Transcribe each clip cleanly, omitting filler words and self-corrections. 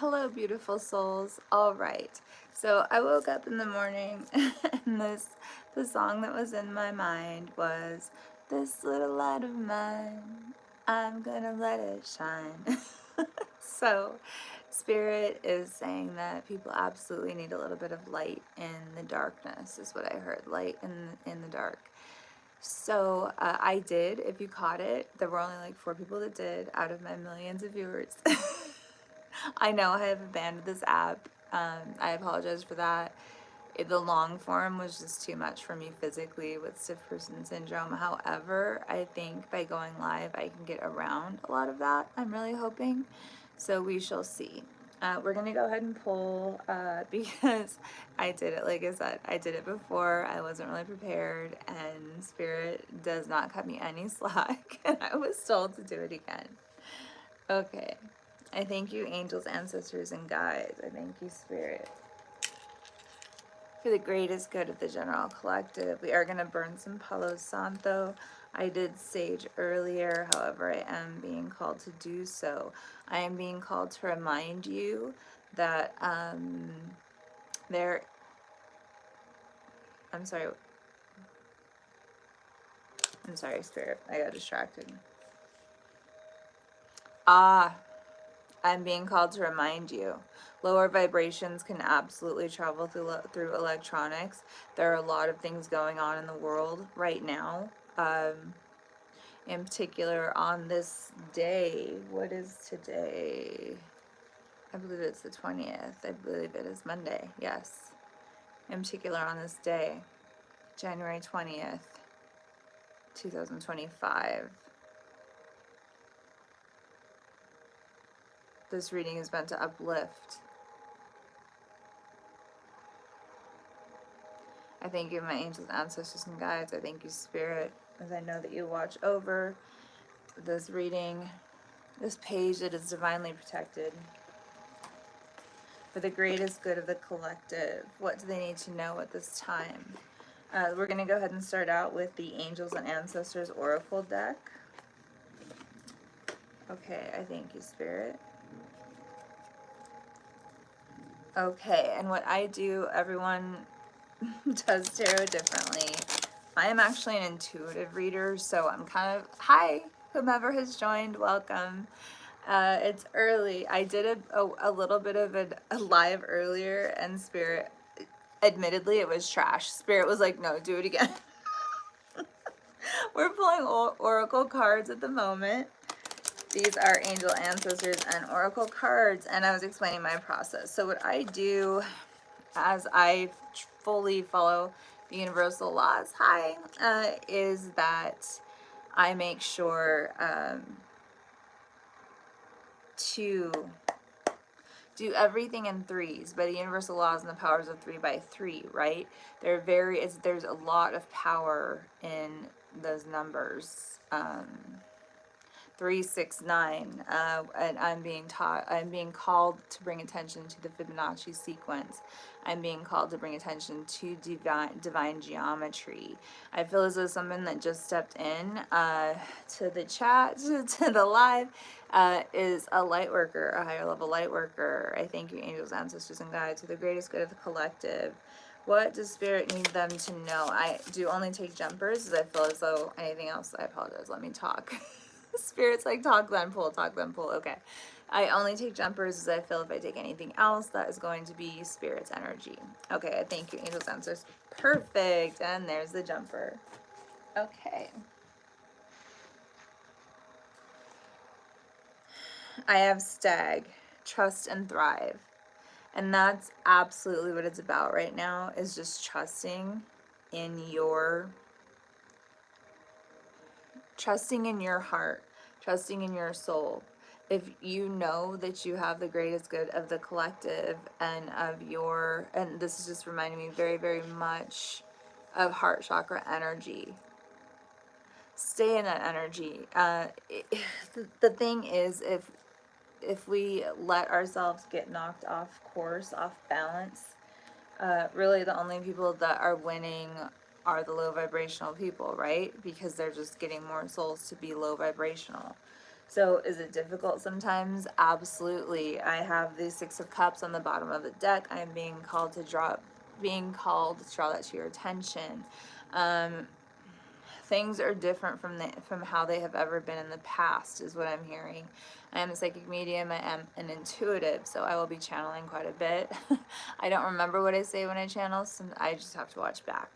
Hello, beautiful souls. All right. So I woke up in the morning and the song that was in my mind was "This little light of mine, I'm gonna let it shine." So Spirit is saying that people absolutely need a little bit of light in the darkness, is what I heard. Light in the dark. So I did. If you caught it, there were only like 4 people that did out of my millions of viewers. I know I have abandoned this app. I apologize for that. The long form was just too much for me physically with stiff person syndrome. However, I think by going live, I can get around a lot of that. I'm really hoping. So we shall see. We're going to go ahead and pull because I did it, like I said, I did it before. I wasn't really prepared, and Spirit does not cut me any slack, and I was told to do it again. Okay. I thank you, angels, ancestors, and guides. I thank you, Spirit. For the greatest good of the general collective, we are going to burn some Palo Santo. I did sage earlier, however, I am being called to do so. I am being called to remind you that there, I'm sorry, Spirit, I got distracted. I'm being called to remind you. Lower vibrations can absolutely travel through electronics. There are a lot of things going on in the world right now. In particular, on this day, what is today? I believe it's the 20th. I believe it is Monday. Yes. In particular, on this day, January 20th, 2025. This reading is meant to uplift. I thank you, my angels, ancestors, and guides. I thank you, Spirit, as I know that you watch over this reading, this page that is divinely protected. For the greatest good of the collective. What do they need to know at this time? We're going to go ahead and start out with the Angels and Ancestors Oracle deck. Okay, I thank you, Spirit. Okay, and what I do, everyone does tarot differently. I am actually an intuitive reader, so I'm kind of, hi, whomever has joined, welcome. It's early. I did a little bit of a live earlier, and Spirit, admittedly, it was trash. Spirit was like, no, do it again. We're pulling oracle cards at the moment. These are angel ancestors and oracle cards, and I was explaining my process. So what I do as I fully follow the universal laws, is that I make sure to do everything in threes by the universal laws and the powers of 3 by 3, right? There's a lot of power in those numbers. 3, 6, 9, and I'm being called to bring attention to the Fibonacci sequence. I'm being called to bring attention to divine geometry. I feel as though someone that just stepped in to the chat, to the live, is a light worker, a higher level light worker. I thank you, angels, ancestors, and guides, for the greatest good of the collective. What does Spirit need them to know? I do only take jumpers, as I feel as though anything else, I apologize, let me talk. Spirit's like, talk then pull, talk then pull. Okay. I only take jumpers as I feel if I take anything else, that is going to be Spirit's energy. Okay, thank you, angels, answers. Perfect. And there's the jumper. Okay. I have Stag, trust and thrive. And that's absolutely what it's about right now, is just trusting in your heart, trusting in your soul. If you know that you have the greatest good of the collective and of your, and this is just reminding me very, very much of heart chakra energy. Stay in that energy. The thing is, if we let ourselves get knocked off course, off balance, really the only people that are winning are the low vibrational people, right? Because they're just getting more souls to be low vibrational. So is it difficult sometimes? Absolutely. I have the Six of Cups on the bottom of the deck. I'm being called to draw that to your attention. Things are different from how they have ever been in the past, is what I'm hearing. I am a psychic medium. I am an intuitive, so I will be channeling quite a bit. I don't remember what I say when I channel, so I just have to watch back.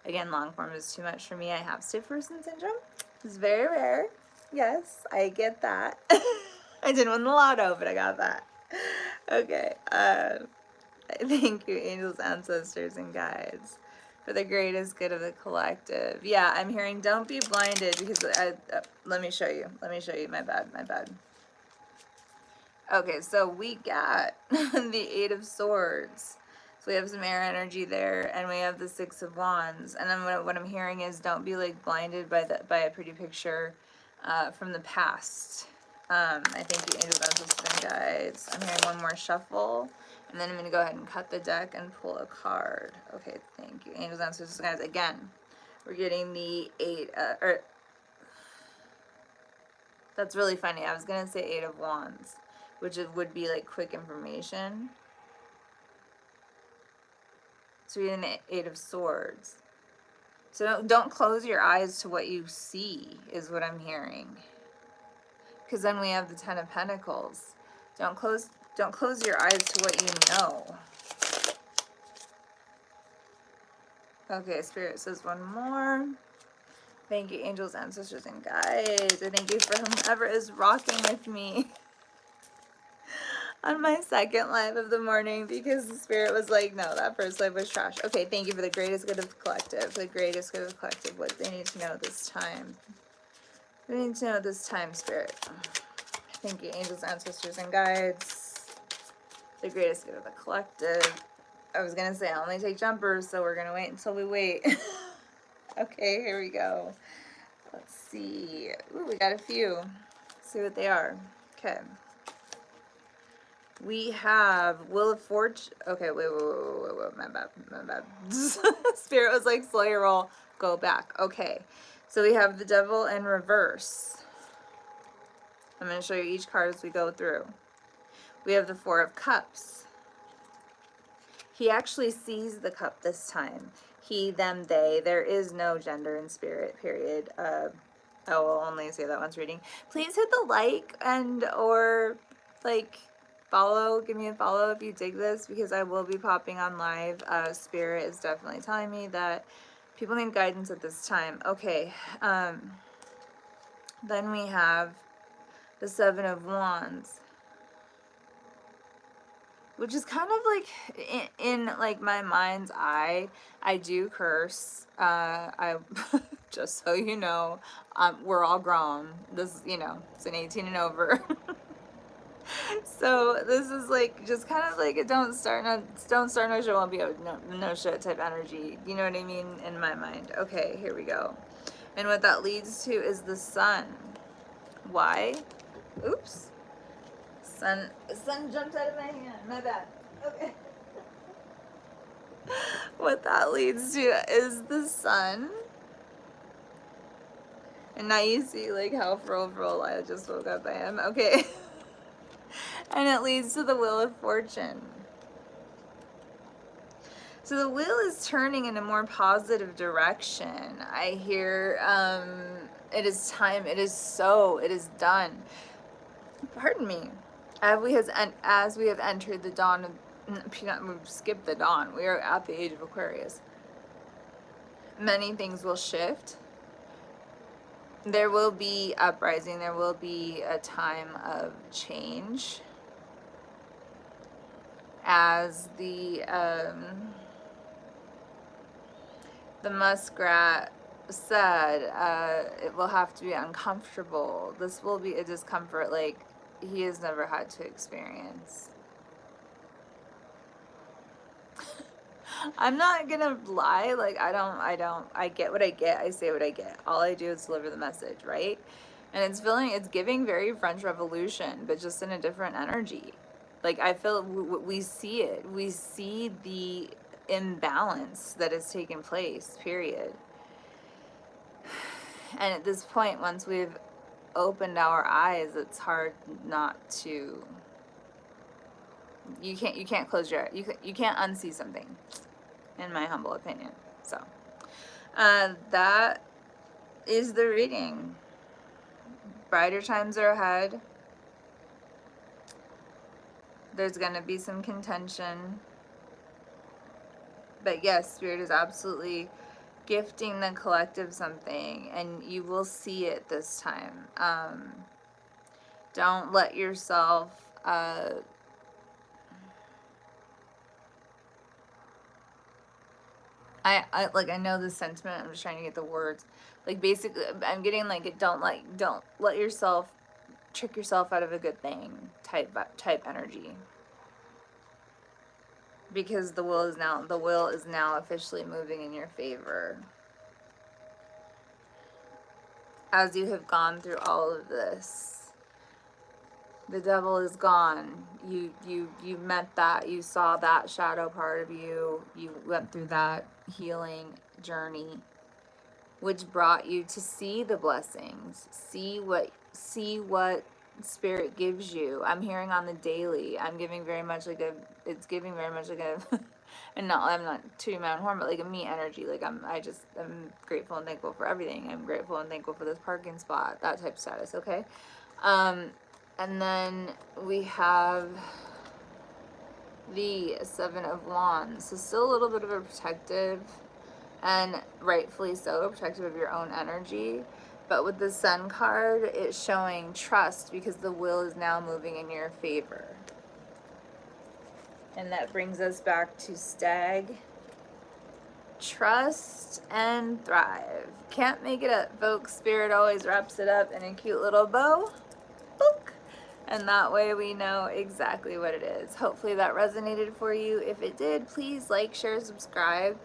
Again, long form is too much for me. I have stiff person syndrome. It's very rare. Yes, I get that. I didn't win the lotto, but I got that. Okay. Thank you, angels, ancestors, and guides, for the greatest good of the collective. Yeah, I'm hearing don't be blinded, because let me show you. Let me show you. My bad. My bad. Okay, so we got the Eight of Swords. So we have some air energy there, and we have the Six of Wands. And then what I'm hearing is don't be like blinded by a pretty picture from the past. I thank you, angels, ancestors, and guides. I'm hearing one more shuffle, and then I'm going to go ahead and cut the deck and pull a card. Okay, thank you, angels, ancestors, and guides. Again, we're getting the that's really funny. I was going to say Eight of Wands, which would be like quick information. So we're in the Eight of Swords. So don't close your eyes to what you see, is what I'm hearing. Because then we have the Ten of Pentacles. Don't close your eyes to what you know. Okay, Spirit says one more. Thank you, angels, ancestors, and guides. I thank you for whomever is rocking with me on my second live of the morning, because the Spirit was like, no, that first live was trash. Okay, thank you for the greatest good of the collective. The greatest good of the collective. What they need to know this time. They need to know this time, Spirit. Thank you, angels, ancestors, and guides. The greatest good of the collective. I was going to say I only take jumpers, so we're going to wait until we wait. Okay, here we go. Let's see. Ooh, we got a few. Let's see what they are. Okay. We have Wheel of Fortune. Okay, wait, my bad. Spirit was like, slow your roll, go back. Okay, so we have the Devil in reverse. I'm going to show you each card as we go through. We have the Four of Cups. He actually sees the cup this time. He, them, they. There is no gender in Spirit, period. I will only say that once reading. Please hit the like and or like follow. Give me a follow if you dig this, because I will be popping on live. Spirit is definitely telling me that people need guidance at this time. Okay. Then we have the Seven of Wands, which is kind of like in like my mind's eye. I do curse. I just so you know, we're all grown. This, it's an 18 and over. So this is like just kind of like a don't start no show won't be no show type energy. You know what I mean? In my mind. Okay, here we go. And what that leads to is the Sun. Why? Oops. Sun jumped out of my hand. My bad. Okay. What that leads to is the Sun. And now you see like how for I just woke up I am. Okay. And it leads to the Wheel of Fortune. So the wheel is turning in a more positive direction. I hear it is time. It is done. Pardon me. As we have entered the dawn of, we've skipped the dawn. We are at the age of Aquarius. Many things will shift. There will be uprising. There will be a time of change. As the muskrat said, it will have to be uncomfortable. This will be a discomfort like he has never had to experience. I'm not gonna lie, like I get what I get, I say what I get. All I do is deliver the message, right? And it's giving very French Revolution, but just in a different energy. Like I feel we see it. We see the imbalance that has taken place, period. And at this point, once we've opened our eyes, it's hard not to, you can't close your, you can't unsee something, in my humble opinion. So that is the reading. Brighter times are ahead. There's going to be some contention, but yes, Spirit is absolutely gifting the collective something, and you will see it this time. Don't let yourself I know the sentiment, I'm just trying to get the words. Like, basically, I'm getting like, don't let yourself trick yourself out of a good thing type energy, because the will is now officially moving in your favor. As you have gone through all of this, the devil is gone. You met that, you saw that shadow part of you, you went through that healing journey, which brought you to see the blessings, see what Spirit gives you. I'm hearing on the daily, I'm giving very much like a, it's giving very much like a, and not, I'm not tooting my own horn, but like a me energy. Like I'm grateful and thankful for everything. I'm grateful and thankful for this parking spot, that type of status, okay? And then we have the Seven of Wands. So still a little bit of a protective, and rightfully so, protective of your own energy. But with the Sun card, it's showing trust, because the will is now moving in your favor. And that brings us back to Stag. Trust and thrive. Can't make it up, folks. Spirit always wraps it up in a cute little bow. Book. And that way we know exactly what it is. Hopefully that resonated for you. If it did, please like, share, subscribe.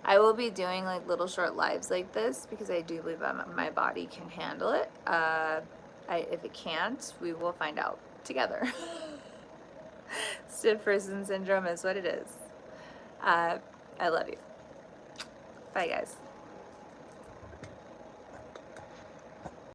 I will be doing like little short lives like this, because I do believe my body can handle it. If it can't, we will find out together. Stiff person syndrome is what it is. I love you. Bye, guys.